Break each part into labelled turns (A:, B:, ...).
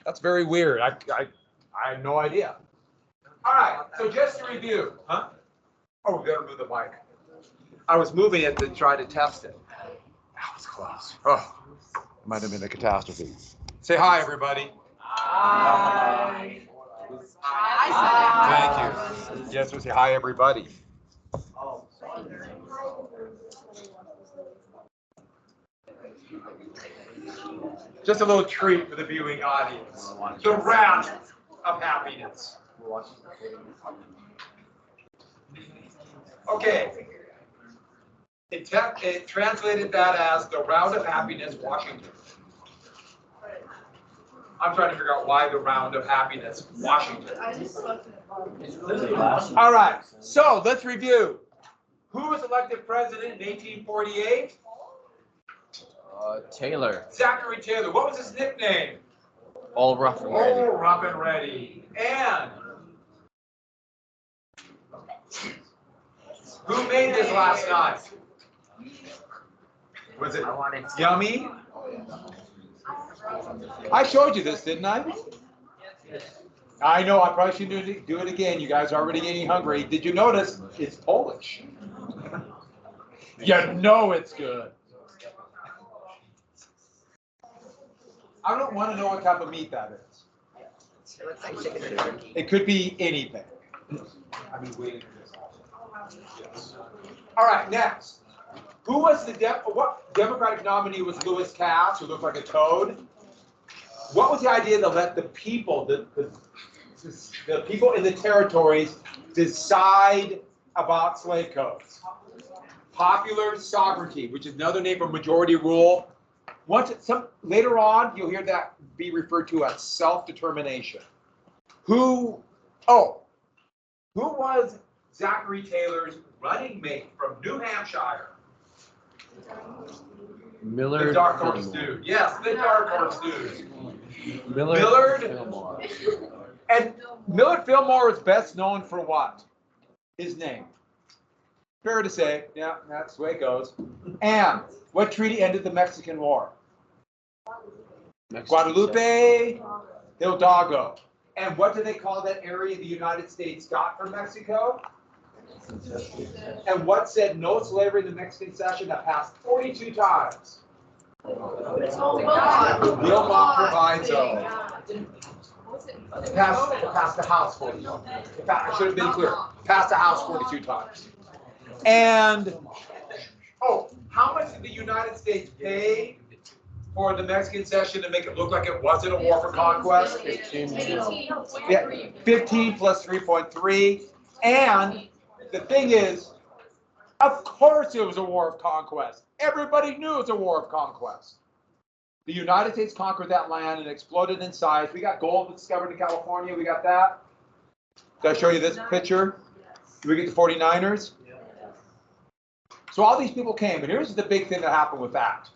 A: That's very weird. I had no idea. All right, so just to review, huh? Oh, we gotta move the mic. I was moving it to try to test it. That was close. Oh, might have been a catastrophe. Say hi, everybody.
B: Hi.
A: Thank you. Yes, we say hi, everybody. Just a little treat for the viewing audience. The wrath of happiness. Okay. It translated that as the round of happiness, Washington. I'm trying to figure out why the round of happiness, Washington. All right, so let's review. Who was elected president in 1848?
B: Taylor.
A: Zachary Taylor. What was his nickname?
B: All rough and ready.
A: Oh, rough and ready. And who made this last night? Was it yummy? I showed you this, didn't I? I know, I probably shouldn't do it again. You guys are already getting hungry. Did you notice it's Polish? You know it's good. I don't want to know what type of meat that is.
C: It looks like chicken and turkey.
A: It could be anything. I've been waiting for this also. Yes. All right, next. Who was the what Democratic nominee was Lewis Cass, who looked like a toad? What was the idea to let the people, the people in the territories, decide about slave codes? Popular sovereignty, which is another name for majority rule. Later on, you'll hear that be referred to as self-determination. Who was Zachary Taylor's running mate from New Hampshire?
B: Millard.
A: The dark horse dude. Yes, the dark horse dude.
B: Millard Fillmore.
A: And Millard Fillmore is best known for what? His name. Fair to say. Yeah, that's the way it goes. And what treaty ended the Mexican War? Guadalupe Hidalgo. And what do they call that area the United States got from Mexico? And what said no slavery in the Mexican Cession that passed 42 times? The Wilmot Proviso. Passed the House 42 times. I should have been clear. Passed the House 42 times. And, how much did the United States pay for the Mexican Cession to make it look like it wasn't a war for conquest? 15 plus 3.3. And the thing is, of course it was a war of conquest. Everybody knew it was a war of conquest. The United States conquered that land and exploded in size. We got gold discovered in California. We got that. Did I show you this picture? Did we get the 49ers? So all these people came, and here's the big thing that happened with that.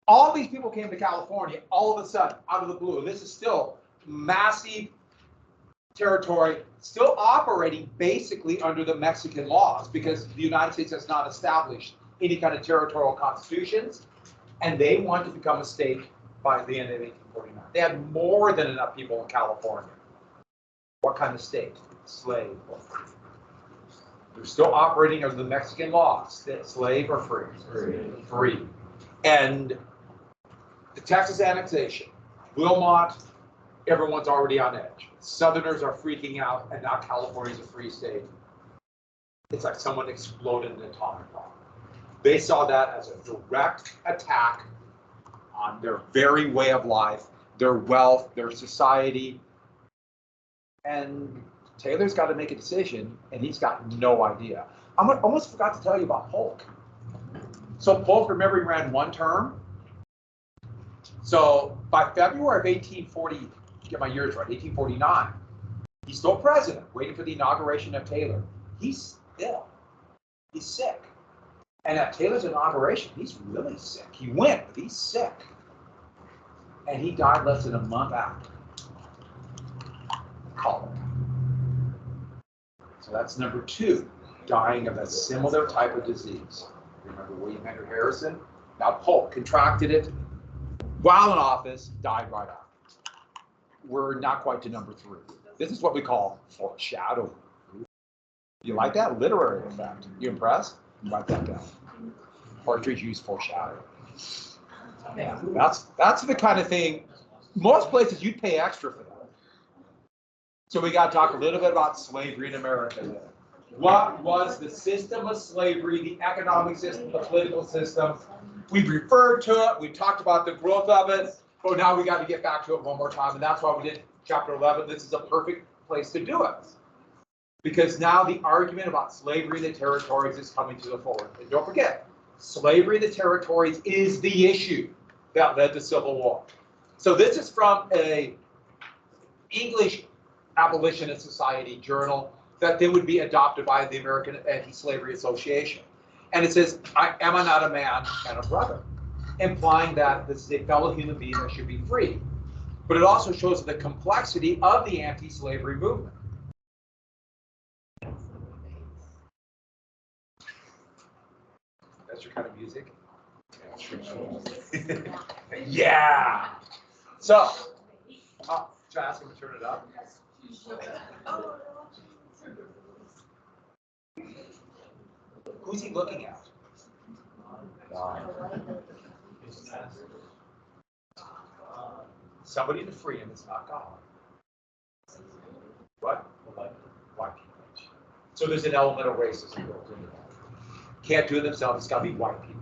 A: All these people came to California all of a sudden, out of the blue. And this is still massive territory, still operating basically under the Mexican laws, because the United States has not established any kind of territorial constitutions, and they want to become a state by the end of 1849. They had more than enough people in California. What kind of state? Slave or free? They're still operating under the Mexican laws. Slave or free? Free. And the Texas annexation, Wilmot, everyone's already on edge. Southerners are freaking out, and now California's a free state. It's like someone exploded an atomic bomb. They saw that as a direct attack on their very way of life, their wealth, their society. And Taylor's got to make a decision, and he's got no idea. I almost forgot to tell you about Polk. So Polk, remember, he ran one term. So by February of 1840, get my years right, 1849, he's still president, waiting for the inauguration of Taylor. He's ill. He's sick. And at Taylor's inauguration, he's really sick. He went, but he's sick. And he died less than a month after. Cholera. So that's number two, dying of a similar type of disease. Remember William Henry Harrison? Now Polk contracted it while in office, died right after. we're not quite to number 3. This is what we call foreshadowing. You like that literary effect? You impressed? Write that down. Poetry's use foreshadowing. Yeah, that's the kind of thing. Most places you'd pay extra for that. So we got to talk a little bit about slavery in America. What was the system of slavery, the economic system, the political system? We've referred to it. We talked about the growth of it. But now we got to get back to it one more time. And that's why we did chapter 11. This is a perfect place to do it. Because now the argument about slavery in the territories is coming to the fore. And don't forget, slavery in the territories is the issue that led to civil war. So this is from a English Abolitionist Society journal that then would be adopted by the American Anti-Slavery Association. And it says, am I not a man and a brother? Implying that this is a fellow human being that should be free. But it also shows the complexity of the anti-slavery movement. That's your kind of music? Yeah. So, should I ask him to turn it up? Who's he looking at? Somebody to free him is not God. What? White people. So there's an element of racism built into that. Can't do it themselves, it's got to be white people.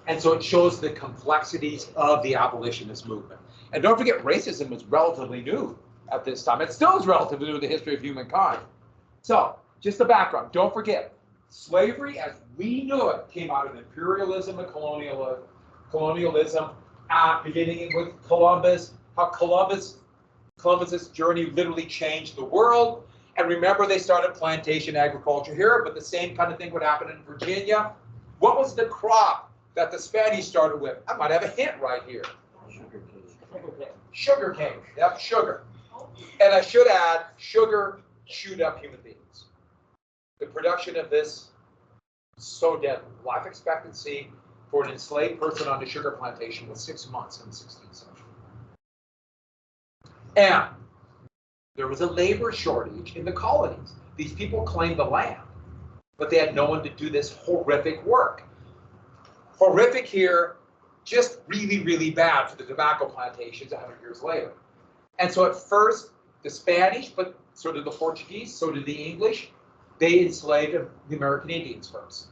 A: And so it shows the complexities of the abolitionist movement. And don't forget, racism was relatively new at this time. It still is relatively new in the history of humankind. So, just the background. Don't forget, slavery as we knew it came out of imperialism and colonialism, beginning with Columbus, how Columbus's journey literally changed the world. And remember, they started plantation agriculture here, but the same kind of thing would happen in Virginia. What was the crop that the Spanish started with? I might have a hint right here. Sugar cane. Yep, sugar. And I should add, sugar chewed up human beings. The production of this is so deadly. Life expectancy for an enslaved person on a sugar plantation was 6 months in the 16th century. And there was a labor shortage in the colonies. These people claimed the land, but they had no one to do this horrific work. Horrific here, just really, really bad for the tobacco plantations 100 years later. And so at first, the Spanish, but so did the Portuguese, so did the English, they enslaved the American Indians first.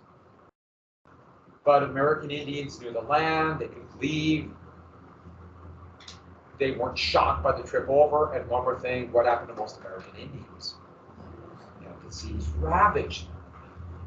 A: But American Indians knew the land, they could leave. They weren't shocked by the trip over. And one more thing, what happened to most American Indians? Disease ravaged.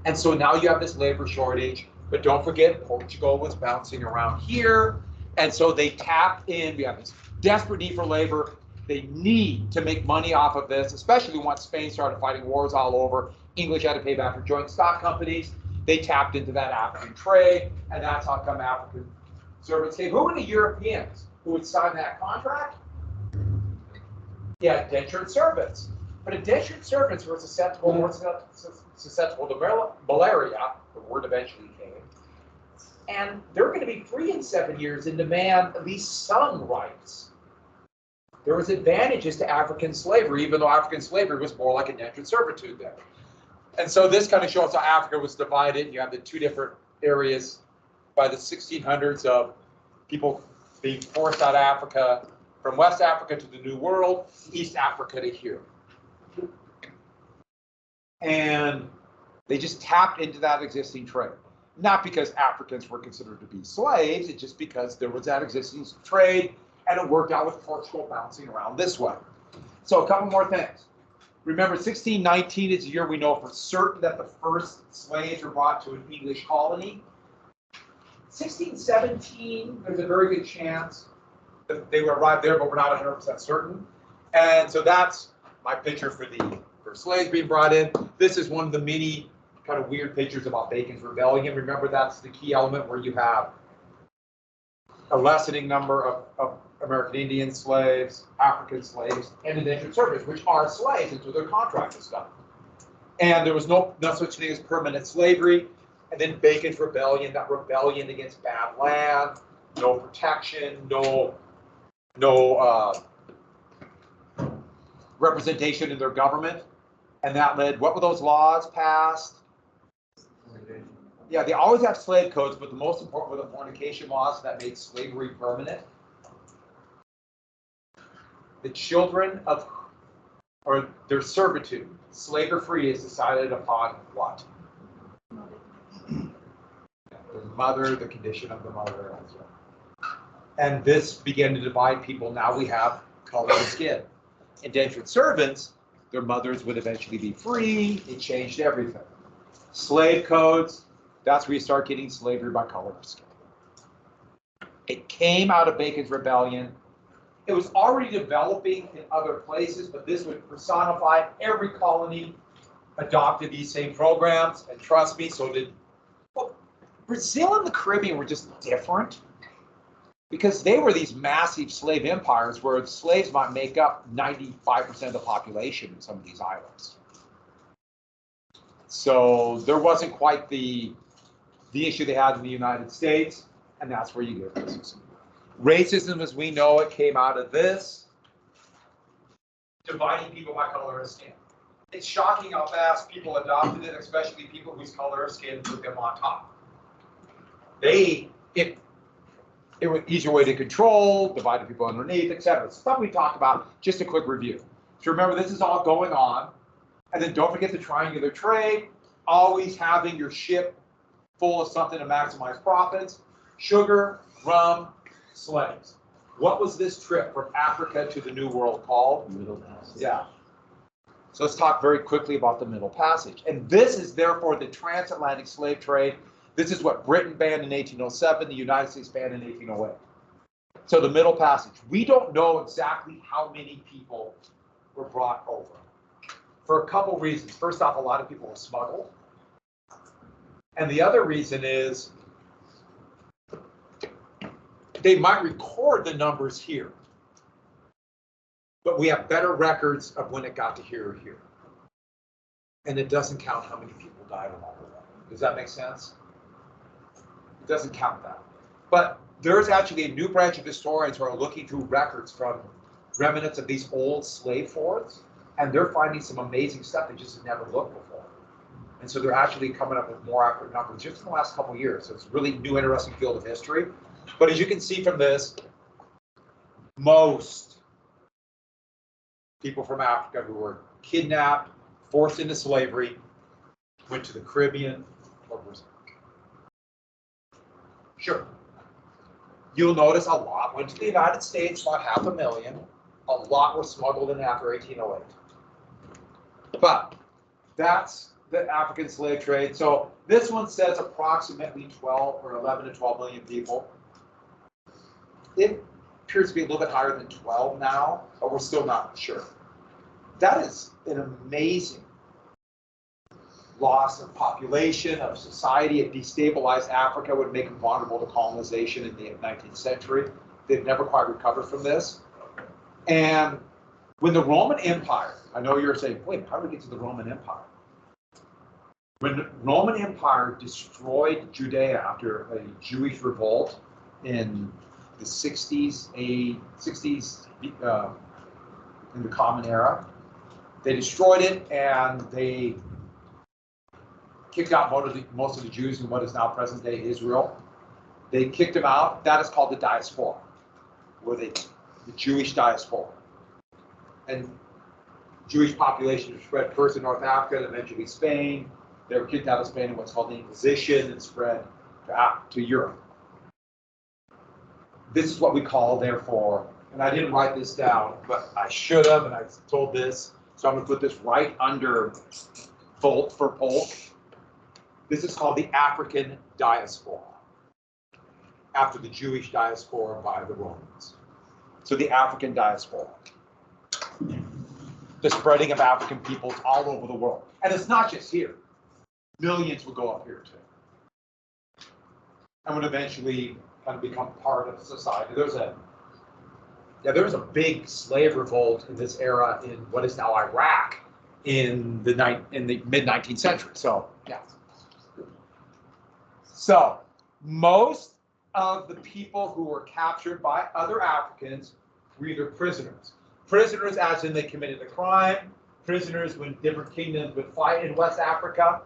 A: And so now you have this labor shortage, but don't forget, Portugal was bouncing around here. And so they tapped in, we have this desperate need for labor. They need to make money off of this, especially once Spain started fighting wars all over. English had to pay back for joint stock companies. They tapped into that African trade, and that's how come African servants came. Who were the Europeans who would sign that contract? Yeah, indentured servants. But indentured servants were susceptible to malaria, the word eventually came. And they're going to be free in 7 years and demand at least some rights. There was advantages to African slavery, even though African slavery was more like indentured servitude there. And so this kind of shows how Africa was divided. You have the two different areas by the 1600s of people being forced out of Africa, from West Africa to the New World, East Africa to here. And they just tapped into that existing trade. Not because Africans were considered to be slaves, it's just because there was that existing trade, and it worked out with Portugal bouncing around this way. So a couple more things. Remember, 1619 is the year we know for certain that the first slaves were brought to an English colony. 1617, there's a very good chance that they would arrive there, but we're not 100% certain. And so that's my picture for the first slaves being brought in. This is one of the many kind of weird pictures about Bacon's Rebellion. Remember, that's the key element where you have a lessening number of American Indian slaves, African slaves, and indentured servants, which are slaves until their contract is done. And there was no such thing as permanent slavery. And then Bacon's Rebellion, that rebellion against bad land, no protection, no representation in their government. And that led, what were those laws passed? Yeah, they always have slave codes, but the most important were the fornication laws that made slavery permanent. The children of, or their servitude, slave or free, is decided upon what? The mother, the condition of the mother, and so on. And this began to divide people. Now we have color of skin. Indentured servants, their mothers would eventually be free. It changed everything. Slave codes, that's where you start getting slavery by color of skin. It came out of Bacon's Rebellion. It was already developing in other places, but this would personify. Every colony adopted these same programs, and trust me, so did. Well, Brazil and the Caribbean were just different because they were these massive slave empires where slaves might make up 95% of the population in some of these islands. So there wasn't quite the issue they had in the United States, and that's where you get racism. Racism, as we know it, came out of this, dividing people by color of skin. It's shocking how fast people adopted it, especially people whose color of skin put them on top. It was an easier way to control, divided people underneath, etc. Stuff we talked about, just a quick review. So remember, this is all going on. And then don't forget the triangular trade, always having your ship full of something to maximize profits. Sugar, rum, slaves. What was this trip from Africa to the New World called?
B: Middle Passage.
A: Yeah. So let's talk very quickly about the Middle Passage. And this is therefore the transatlantic slave trade. This is what Britain banned in 1807, the United States banned in 1808. So the Middle Passage. We don't know exactly how many people were brought over. For a couple reasons. First off, a lot of people were smuggled. And the other reason is they might record the numbers here, but we have better records of when it got to here or here. And it doesn't count how many people died along the way. Does that make sense? It doesn't count that. But there's actually a new branch of historians who are looking through records from remnants of these old slave forts, and they're finding some amazing stuff they just had never looked before. And so they're actually coming up with more accurate numbers just in the last couple of years. So it's a really new, interesting field of history. But as you can see from this, most people from Africa who were kidnapped, forced into slavery, went to the Caribbean or Brazil. Sure. You'll notice a lot went to the United States, about 500,000. A lot were smuggled in after 1808. But that's the African slave trade. So this one says approximately 12 or 11 to 12 million people. It appears to be a little bit higher than 12 now, but we're still not sure. That is an amazing loss of population, of society. It destabilized Africa, would make them vulnerable to colonization in the 19th century. They've never quite recovered from this. And when the Roman Empire, I know you're saying, wait, how did we get to the Roman Empire? When the Roman Empire destroyed Judea after a Jewish revolt in the 60s, in the Common Era, they destroyed it and they kicked out most of the Jews in what is now present-day Israel. They kicked them out. That is called the diaspora, or the Jewish diaspora. And Jewish population spread first in North Africa, and eventually Spain. They were kicked out of Spain in what's called the Inquisition and spread to Europe. This is what we call, therefore, and I didn't write this down, but I should have, and I told this, so I'm going to put this right under Volt for Polk. This is called the African diaspora, after the Jewish diaspora by the Romans. So the African diaspora, the spreading of African peoples all over the world. And it's not just here. Millions will go up here too, and would eventually kind of become part of society. There was a big slave revolt in this era in what is now Iraq in the mid 19th century. So yeah. So most of the people who were captured by other Africans were either prisoners. Prisoners as in they committed a crime. Prisoners when different kingdoms would fight in West Africa.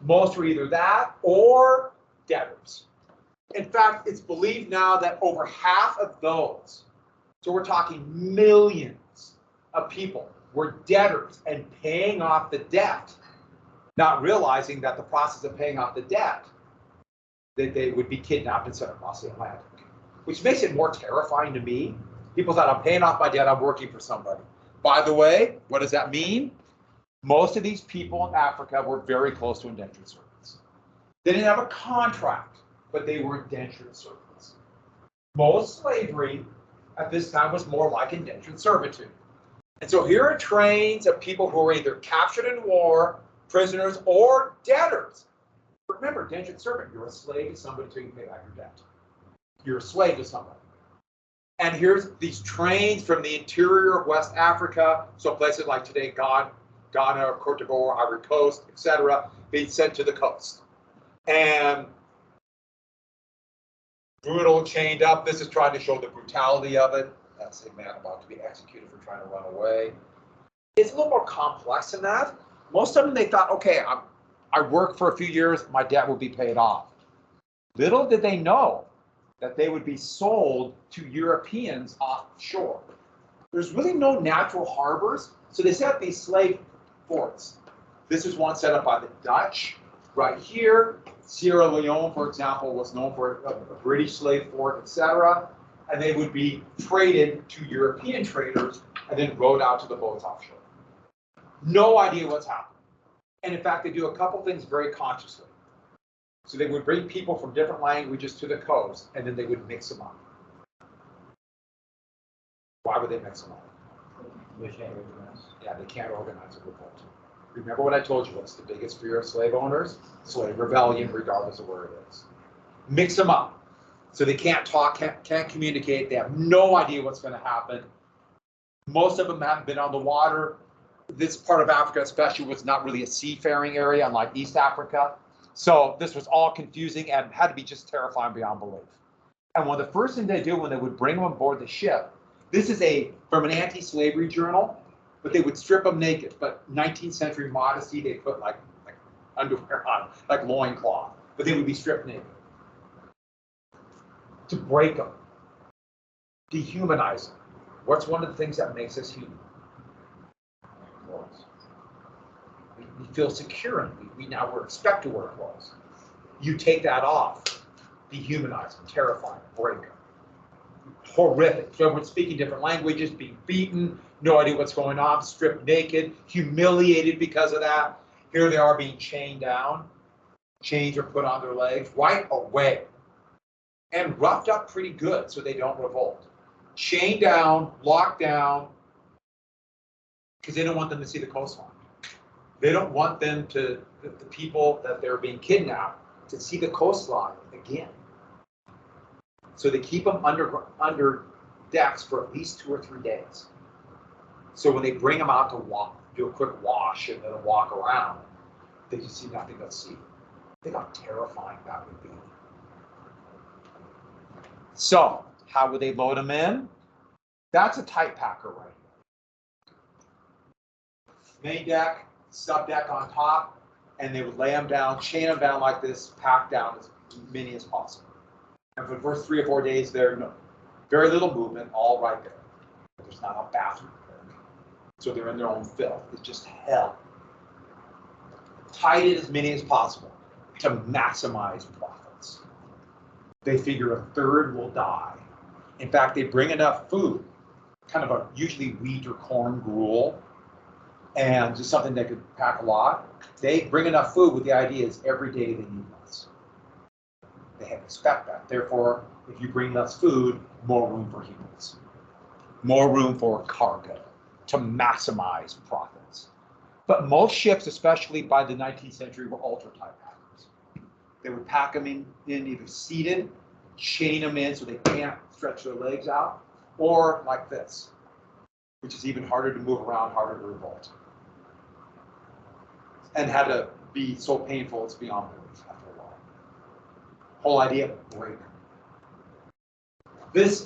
A: Most were either that or debtors. In fact, it's believed now that over half of those, so we're talking millions of people, were debtors and paying off the debt, not realizing that the process of paying off the debt, that they would be kidnapped and sent across the Atlantic, which makes it more terrifying to me. People thought, I'm paying off my debt, I'm working for somebody. By the way, what does that mean? Most of these people in Africa were very close to indentured servants. They didn't have a contract, but they were indentured servants. Most slavery at this time was more like indentured servitude. And so here are trains of people who were either captured in war, prisoners, or debtors. Remember, indentured servant, you're a slave to somebody until you pay back your debt. You're a slave to somebody. And here's these trains from the interior of West Africa, so places like today, Ghana, Cote d'Ivoire, Ivory Coast, etc., being sent to the coast. And brutal, chained up. This is trying to show the brutality of it. That's a man about to be executed for trying to run away. It's a little more complex than that. Most of them, they thought, okay, I work for a few years, my debt will be paid off. Little did they know that they would be sold to Europeans offshore. There's really no natural harbors, so they set up these slave forts. This is one set up by the Dutch right here. Sierra Leone, for example, was known for a British slave fort, etc. And they would be traded to European traders and then rowed out to the boats offshore. No idea what's happening. And in fact, they do a couple things very consciously. So they would bring people from different languages to the coast, and then they would mix them up. Why would they mix them up?
B: They can't organize.
A: Yeah, they can't organize a revolt. Remember what I told you, what's the biggest fear of slave owners? Slave rebellion, regardless of where it is. Mix them up. So they can't talk, can't communicate, they have no idea what's going to happen. Most of them haven't been on the water. This part of Africa especially was not really a seafaring area, unlike East Africa. So this was all confusing and had to be just terrifying beyond belief. And one of the first things they do when they would bring them aboard the ship, this is from an anti-slavery journal, but they would strip them naked. But 19th century modesty, they put like underwear on, like loincloth, but they would be stripped naked. To break them, dehumanize them. What's one of the things that makes us human? We feel secure in it. We now expect to wear clothes. You take that off, dehumanize them, terrify them, break them. Horrific. So everyone's speaking different languages, being beaten, no idea what's going on, stripped naked, humiliated because of that. Here they are being chained down. Chains are put on their legs right away. And roughed up pretty good so they don't revolt. Chained down, locked down, because they don't want them to see the coastline. They don't want them to, the people that they're being kidnapped, to see the coastline again. So they keep them under decks for at least 2 or 3 days. So when they bring them out to do a quick wash and then walk around, they just see nothing but sea. Think how terrifying that would be. So how would they load them in? That's a tight packer right here. Main deck, sub deck on top, and they would lay them down, chain them down like this, pack down as many as possible. And for the first 3 or 4 days, very little movement, all right there. There's not a bathroom there. So they're in their own filth. It's just hell. Tied it as many as possible to maximize profits. They figure a third will die. In fact, they bring enough food, kind of usually wheat or corn gruel, and just something that could pack a lot. They bring enough food with the idea is every day they need less. They expect that. Therefore, if you bring less food, more room for humans, more room for cargo to maximize profits. But most ships, especially by the 19th century, were ultra-tight packers. They would pack them in either seated, chain them in so they can't stretch their legs out, or like this, which is even harder to move around, harder to revolt. And had to be so painful it's beyond belief after a while. Whole idea of break. This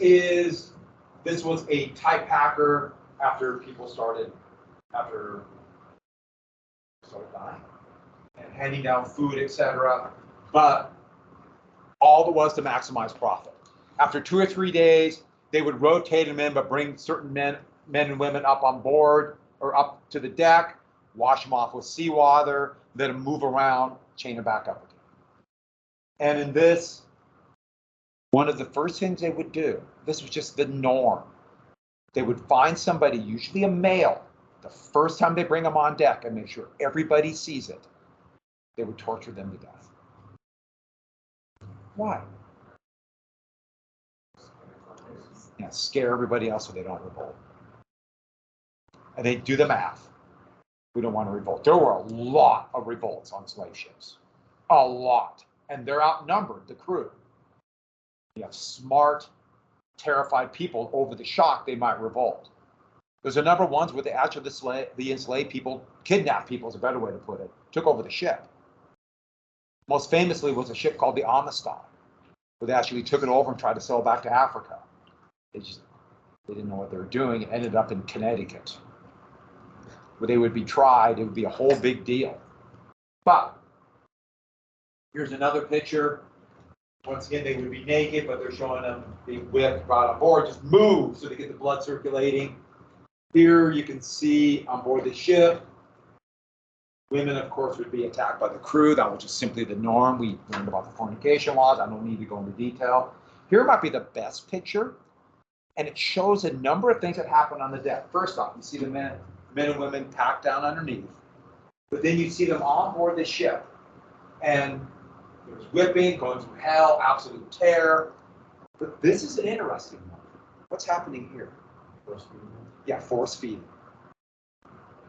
A: was a tight packer after people started dying and handing down food, etc. But all it was to maximize profit. After 2 or 3 days, they would rotate them in, but bring certain men and women up on board or up to the deck, wash them off with seawater, let them move around, chain them back up again. And in this, one of the first things they would do, this was just the norm, they would find somebody, usually a male, the first time they bring them on deck and make sure everybody sees it, they would torture them to death. Why? Yeah, scare everybody else so they don't revolt. And they do the math. We don't want to revolt. There were a lot of revolts on slave ships. A lot. And they're outnumbered, the crew. You have smart, terrified people over the shock they might revolt. There's a number of ones where the enslaved people, kidnapped people is a better way to put it, took over the ship. Most famously was a ship called the Amistad, where they actually took it over and tried to sell it back to Africa. They didn't know what they were doing. It ended up in Connecticut, where they would be tried. It would be a whole big deal. But here's another picture. Once again, they would be naked, but they're showing them being whipped, brought on board, just move so they get the blood circulating. Here you can see on board the ship, women, of course, would be attacked by the crew. That was just simply the norm. We learned about the fornication laws. I don't need to go into detail. Here might be the best picture, and it shows a number of things that happen on the deck. First off, you see the men and women packed down underneath, but then you see them on board the ship, and there's whipping, going through hell, absolute terror. But this is an interesting one. What's happening here?
B: Force feeding.
A: Yeah, force feeding.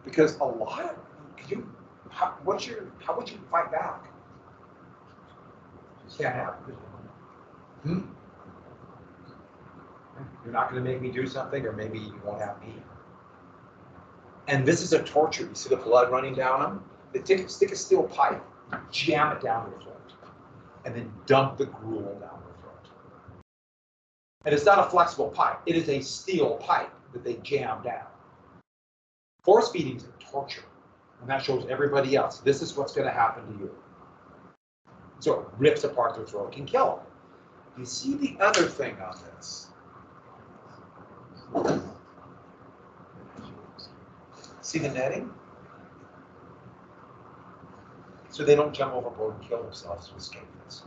A: Because a lot of how would you fight back? You can't have it. You're not going to make me do something, or maybe you won't have me. And this is a torture. You see the blood running down them? They stick a steel pipe, jam it down your throat, and then dump the gruel down your throat. And it's not a flexible pipe. It is a steel pipe that they jam down. Force feeding is a torture. And that shows everybody else, this is what's going to happen to you. So it rips apart their throat, can kill them. You see the other thing on this. See the netting? So they don't jump overboard and kill themselves to escape this.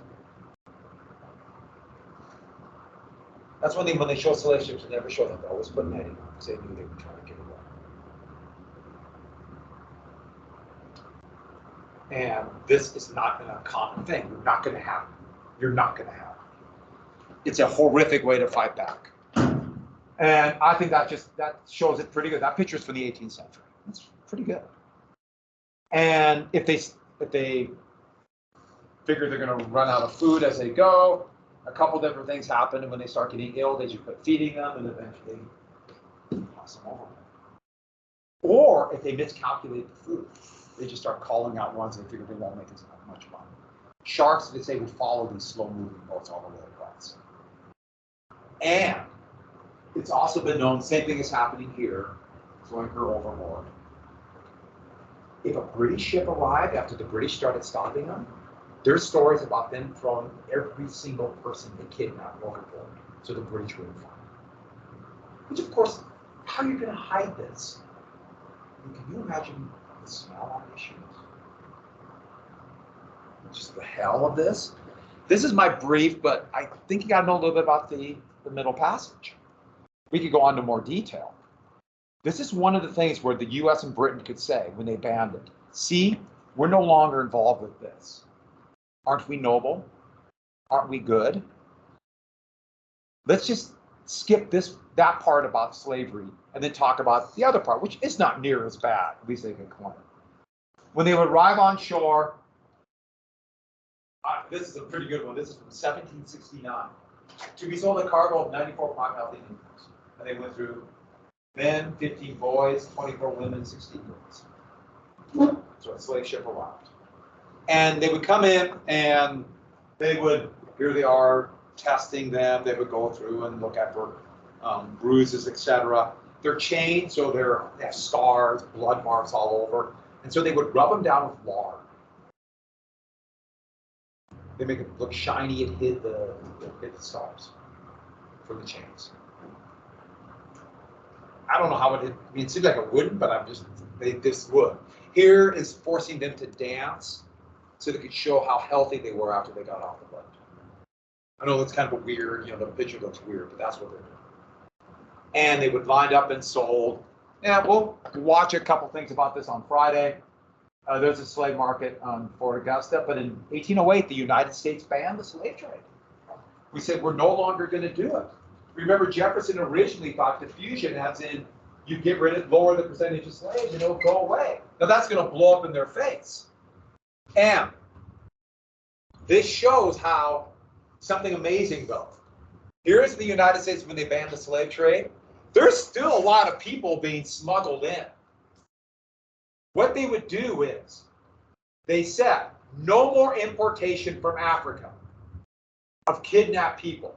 A: That's when they show slave ships, they never show them. They always put netting on because they knew they were trying to get away. And this is not a common thing. You're not going to have it. You're not going to have it. It's a horrific way to fight back. And I think that shows it pretty good. That picture is from the 18th century. It's pretty good. And if they figure they're going to run out of food as they go, a couple different things happen. And when they start getting ill, they just quit feeding them and eventually toss them overboard. Or if they miscalculate the food, they just start calling out ones they figure they won't make as much money. Sharks, they say, would follow these slow-moving boats all the way across. And it's also been known, same thing is happening here, throwing her overboard. If a British ship arrived after the British started stopping them, there's stories about them throwing every single person they kidnapped overboard so the British wouldn't find them. Which, of course, how are you going to hide this? And can you imagine the smell on these ships? Just the hell of this. This is my brief, but I think you got to know a little bit about the Middle Passage. We could go on to more detail. This is one of the things where the US and Britain could say when they banned it, see, we're no longer involved with this. Aren't we noble? Aren't we good? Let's just skip that part about slavery and then talk about the other part, which is not near as bad, at least they can claim. When they would arrive on shore, this is a pretty good one. This is from 1769. To be sold a cargo of 94 healthy animals. And they went through men, 15 boys, 24 women, 16 girls. So a slave ship arrived. And they would come in and they would, here they are, testing them. They would go through and look at for bruises, etc. They're chained, so they have scars, blood marks all over. And so they would rub them down with lard. They make it look shiny and hid the scars from the chains. I don't know how it seems like it wouldn't, but this would. Here is forcing them to dance so they could show how healthy they were after they got off the boat. I know that's kind of a weird, the picture looks weird, but that's what they're doing. And they would line up and sold. And we'll watch a couple things about this on Friday. There's a slave market on Fort Augusta, but in 1808, the United States banned the slave trade. We said we're no longer going to do it. Remember, Jefferson originally thought diffusion, as in you get rid of, lower the percentage of slaves, and it'll go away. Now that's going to blow up in their face. And this shows how something amazing, though. Here's the United States when they banned the slave trade. There's still a lot of people being smuggled in. What they would do is, they said, no more importation from Africa of kidnapped people,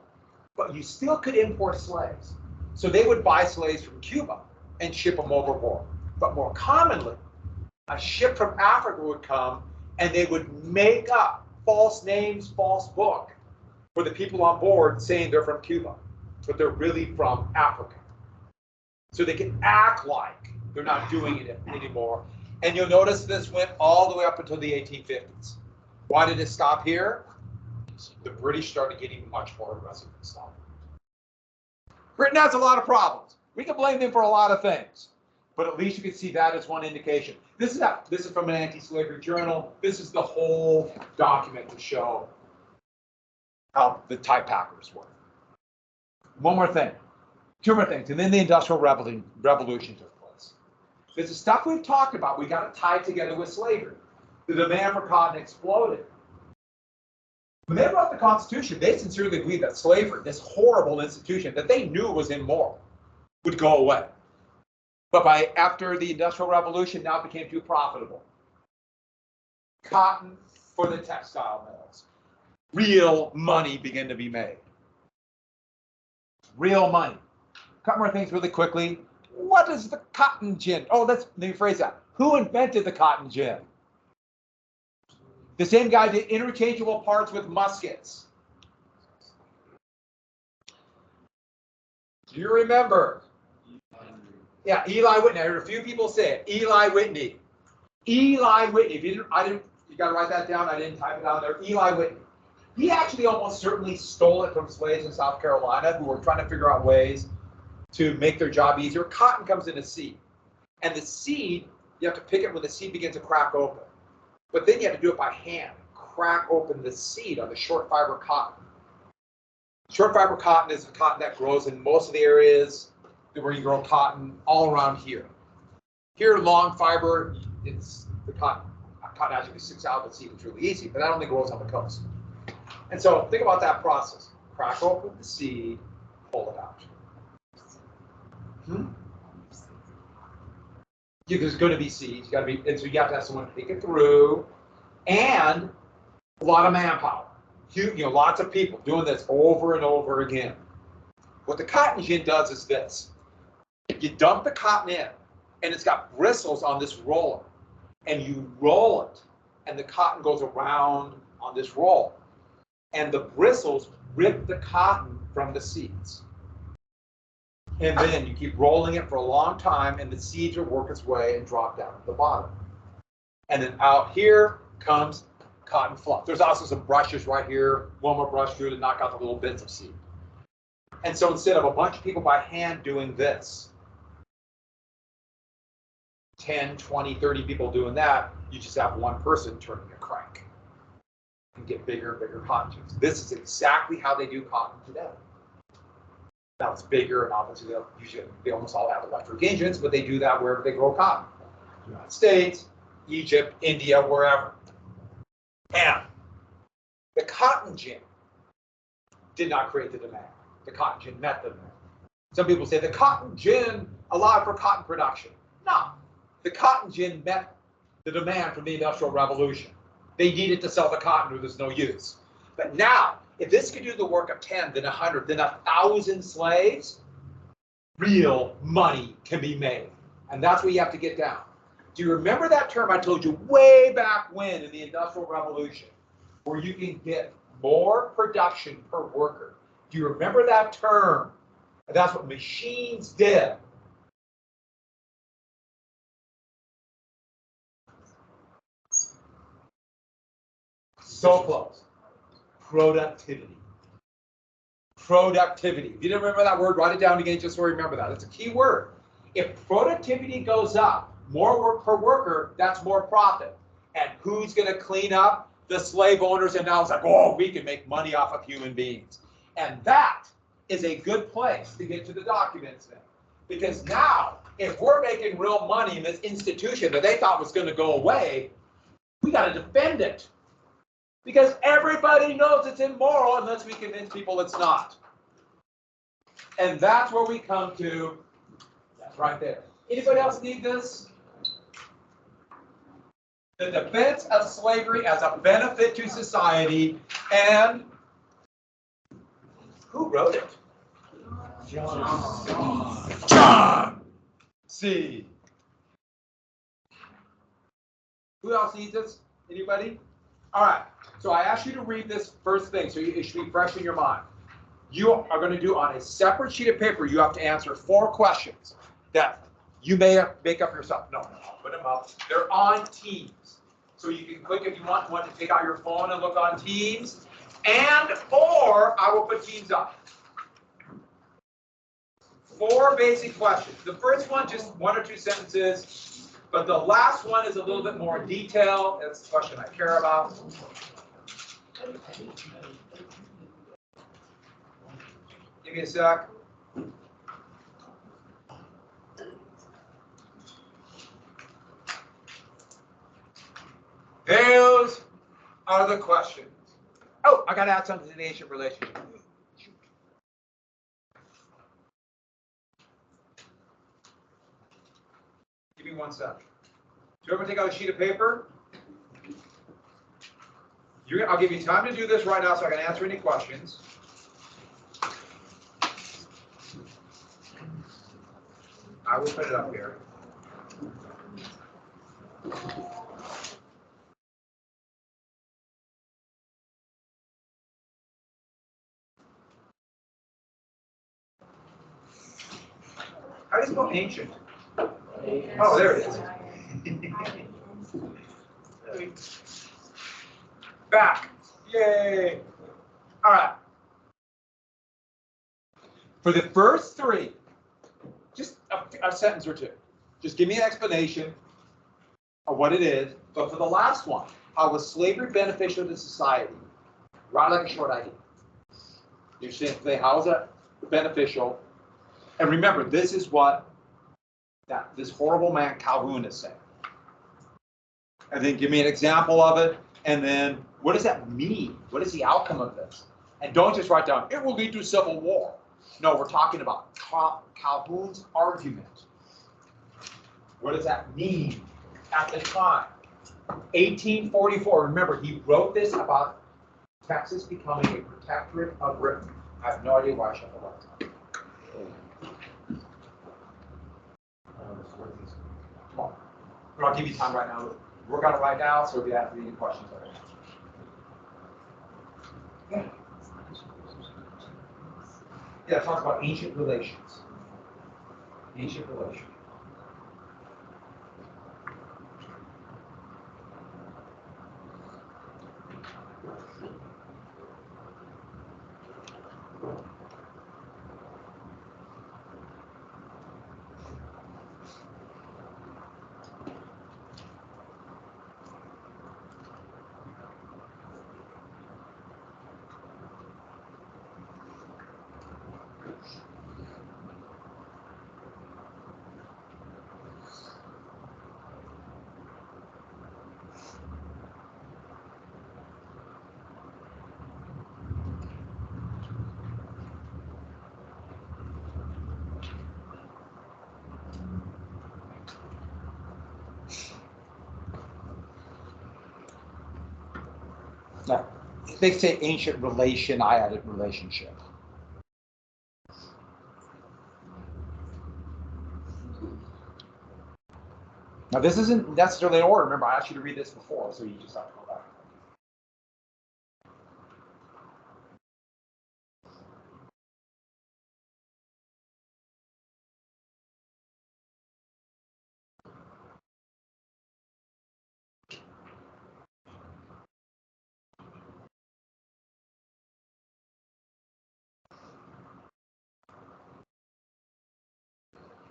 A: but you still could import slaves. So they would buy slaves from Cuba and ship them overboard. But more commonly, a ship from Africa would come and they would make up false names, false book for the people on board saying they're from Cuba, but they're really from Africa. So they can act like they're not doing it anymore. And you'll notice this went all the way up until the 1850s. Why did it stop here? The British started getting much more aggressive and stopped. Britain has a lot of problems. We can blame them for a lot of things, but at least you can see that as one indication. This is from an anti-slavery journal. This is the whole document to show how the tie packers work. One more thing, two more things, and then the Industrial Revolution took place. This is stuff we've talked about. We got it tied together with slavery. The demand for cotton exploded. When they wrote the Constitution, they sincerely believed that slavery, this horrible institution that they knew was immoral, would go away. But after the Industrial Revolution, now it became too profitable. Cotton for the textile mills. Real money began to be made. Real money. A couple more things really quickly. What is the cotton gin? Oh, let me phrase that. Who invented the cotton gin? The same guy did interchangeable parts with muskets. Do you remember? Yeah, Eli Whitney. I heard a few people say it. Eli Whitney. Eli Whitney. If you didn't, you got to write that down. I didn't type it down there. Eli Whitney. He actually almost certainly stole it from slaves in South Carolina who were trying to figure out ways to make their job easier. Cotton comes in a seed, and the seed, you have to pick it when the seed begins to crack open. But then you have to do it by hand. Crack open the seed on the short fiber cotton. Short fiber cotton is the cotton that grows in most of the areas where you grow cotton all around here. Here, long fiber, it's the cotton. Cotton actually sticks out of the seed. It's really easy, but that only grows on the coast. And so think about that process. Crack open the seed, pull it out. There's going to be seeds. And so you have to have someone pick it through, and a lot of manpower. Lots of people doing this over and over again. What the cotton gin does is this: you dump the cotton in, and it's got bristles on this roller, and you roll it, and the cotton goes around on this roll, and the bristles rip the cotton from the seeds. And then you keep rolling it for a long time, and the seeds will work its way and drop down at the bottom. And then out here comes cotton fluff. There's also some brushes right here, one more brush through to knock out the little bits of seed. And so instead of a bunch of people by hand doing this, 10, 20, 30 people doing that, you just have one person turning a crank and get bigger and bigger cotton gins. This is exactly how they do cotton today. Now it's bigger, and obviously they almost all have electric engines, but they do that wherever they grow cotton. United States, Egypt, India, wherever. And the cotton gin did not create the demand. The cotton gin met the demand. Some people say the cotton gin allowed for cotton production. No, the cotton gin met the demand from the Industrial Revolution. They needed to sell the cotton or there's no use. But now, if this could do the work of 10, then 100, then 1,000 slaves, real money can be made. And that's what you have to get down. Do you remember that term I told you way back when in the Industrial Revolution, where you can get more production per worker? Do you remember that term? And that's what machines did. So close. Productivity. Productivity. If you didn't remember that word, write it down again just so you remember that. It's a key word. If productivity goes up, more work per worker, that's more profit. And who's going to clean up? The slave owners. And now it's like, oh, we can make money off of human beings. And that is a good place to get to the documents then. Because now, if we're making real money in this institution that they thought was going to go away, we got to defend it. Because everybody knows it's immoral unless we convince people it's not. And that's where we come to, that's right there. Anybody else need this? The defense of slavery as a benefit to society, and who wrote it? John C. Who else needs this? Anybody? All right. So I asked you to read this first thing, so it should be fresh in your mind. You are going to do on a separate sheet of paper, you have to answer 4 questions that you may make up yourself. No, I'll put them up. They're on Teams. So you can click if you want to take out your phone and look on Teams, or I will put Teams up. 4 basic questions. The first one, just 1 or 2 sentences, but the last one is a little bit more detail. That's the question I care about. Give me a sec. Those are the questions. Oh, I got to add something to the ancient relationship. Give me 1 sec. Do you ever take out a sheet of paper? I'll give you time to do this right now so I can answer any questions. I will put it up here. How do you spell ancient? Oh, there it is. Back. Yay. All right. For the first 3, just a sentence or 2. Just give me an explanation of what it is. But for the last one, how was slavery beneficial to society? Write like a short idea. You say, how is that beneficial? And remember, this is what this horrible man Calhoun is saying. And then give me an example of it. And then what does that mean? What is the outcome of this? And don't just write down, it will lead to civil war. No, we're talking about Calhoun's argument. What does that mean at the time? 1844, remember, he wrote this about Texas becoming a protectorate of Britain. I have no idea why I shut the lights on. Come on. I'll give you time right now. Work on it right now, so if you have any questions. Yeah. Yeah, it talks about ancient relations. Ancient relations. No, they say ancient relation, I added relationship. Now, this isn't necessarily in order. Remember, I asked you to read this before, so you just have to go back.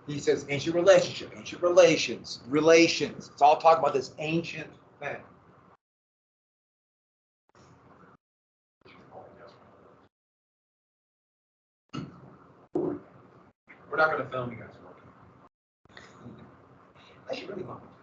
A: He says ancient relationship, ancient relations. It's all talking about this ancient thing. We're not going to film you guys working. Unless you really want me to.